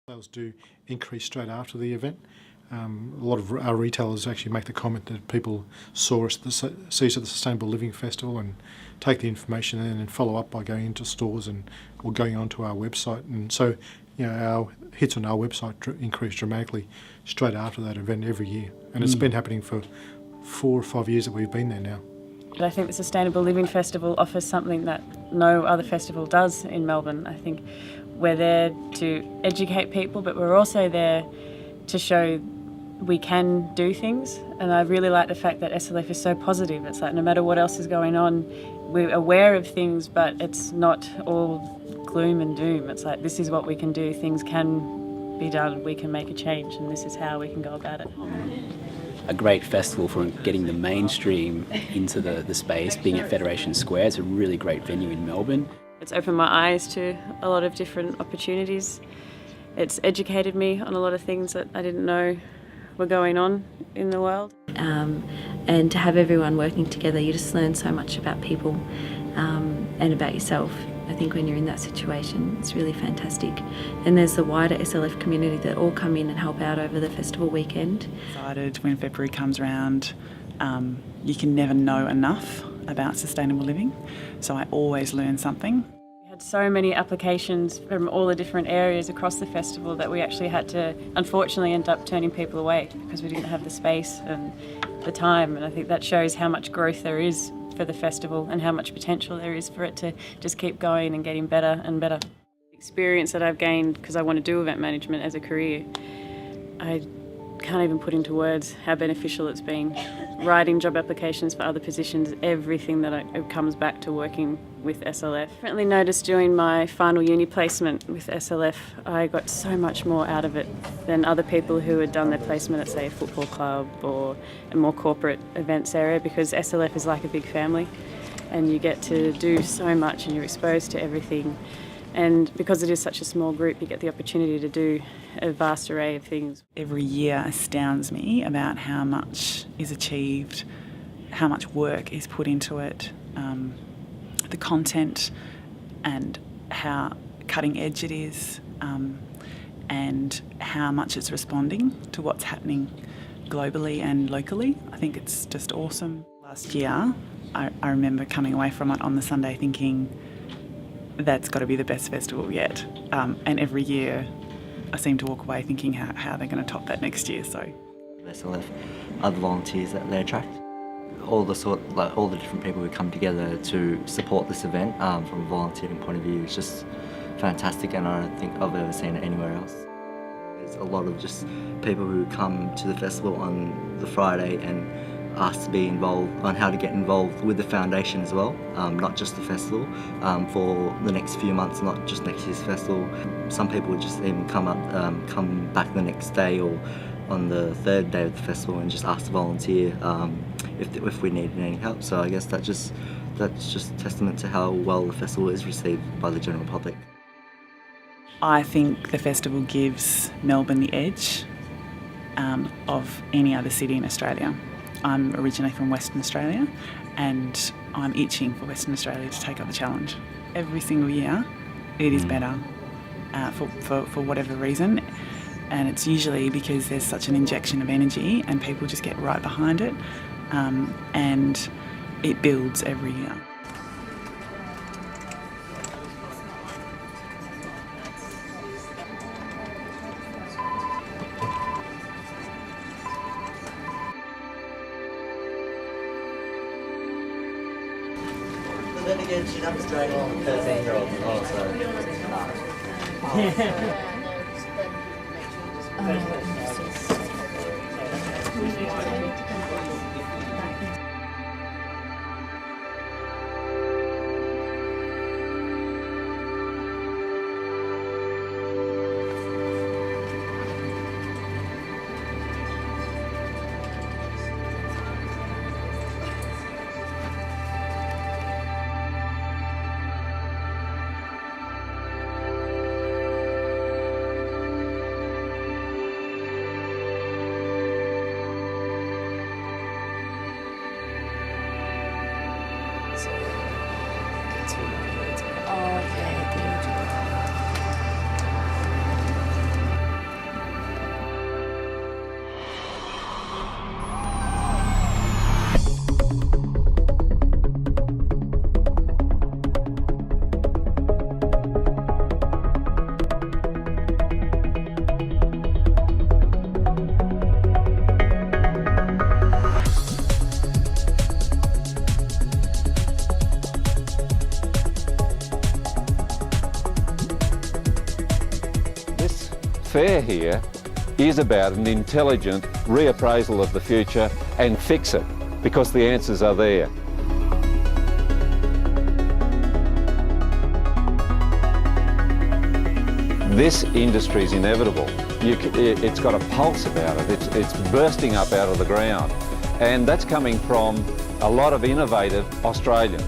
Sales do increase straight after the event. A lot of our retailers actually make the comment that people see us at the Sustainable Living Festival and take the information in and follow up by going into stores or going onto our website. And so, our hits on our website increase dramatically straight after that event every year. And it's been happening for 4 or 5 years that we've been there now. I think the Sustainable Living Festival offers something that no other festival does in Melbourne. I think we're there to educate people, but we're also there to show we can do things. And I really like the fact that SLF is so positive. It's like no matter what else is going on, we're aware of things, but it's not all gloom and doom. It's like, this is what we can do. Things can be done. We can make a change, and this is how we can go about it. A great festival for getting the mainstream into the space, being at Federation Square. It's a really great venue in Melbourne. It's opened my eyes to a lot of different opportunities. It's educated me on a lot of things that I didn't know were going on in the world. And to have everyone working together, you just learn so much about people and about yourself. I think when you're in that situation, it's really fantastic. And there's the wider SLF community that all come in and help out over the festival weekend. Excited when February comes around. You can never know enough about sustainable living, so I always learn something. We had so many applications from all the different areas across the festival that we actually had to, unfortunately, end up turning people away because we didn't have the space and the time. And I think that shows how much growth there is for the festival and how much potential there is for it to just keep going and getting better and better. The experience that I've gained because I want to do event management as a career, I can't even put into words how beneficial it's been. Writing job applications for other positions, everything that it comes back to working with SLF. I really noticed during my final uni placement with SLF, I got so much more out of it than other people who had done their placement at, say, a football club or a more corporate events area, because SLF is like a big family and you get to do so much and you're exposed to everything. And because it is such a small group, you get the opportunity to do a vast array of things. Every year astounds me about how much is achieved, how much work is put into it, the content and how cutting edge it is, and how much it's responding to what's happening globally and locally. I think it's just awesome. Last year, I remember coming away from it on the Sunday thinking, that's got to be the best festival yet. And every year I seem to walk away thinking how they're going to top that next year. So SLF are the volunteers that they attract. All the different people who come together to support this event from a volunteering point of view is just fantastic, and I don't think I've ever seen it anywhere else. There's a lot of just people who come to the festival on the Friday and ask to be involved on how to get involved with the foundation as well, not just the festival, for the next few months, not just next year's festival. Some people would just even come back the next day or on the third day of the festival and just ask to volunteer if we needed any help. So I guess that's just testament to how well the festival is received by the general public. I think the festival gives Melbourne the edge of any other city in Australia. I'm originally from Western Australia and I'm itching for Western Australia to take up the challenge. Every single year it is better for whatever reason, and it's usually because there's such an injection of energy and people just get right behind it, and it builds every year. Then again, she doesn't drag on 13-year-olds as well, fair here is about an intelligent reappraisal of the future and fix it, because the answers are there. This industry is inevitable. It's got a pulse about it. It's bursting up out of the ground. And that's coming from a lot of innovative Australians.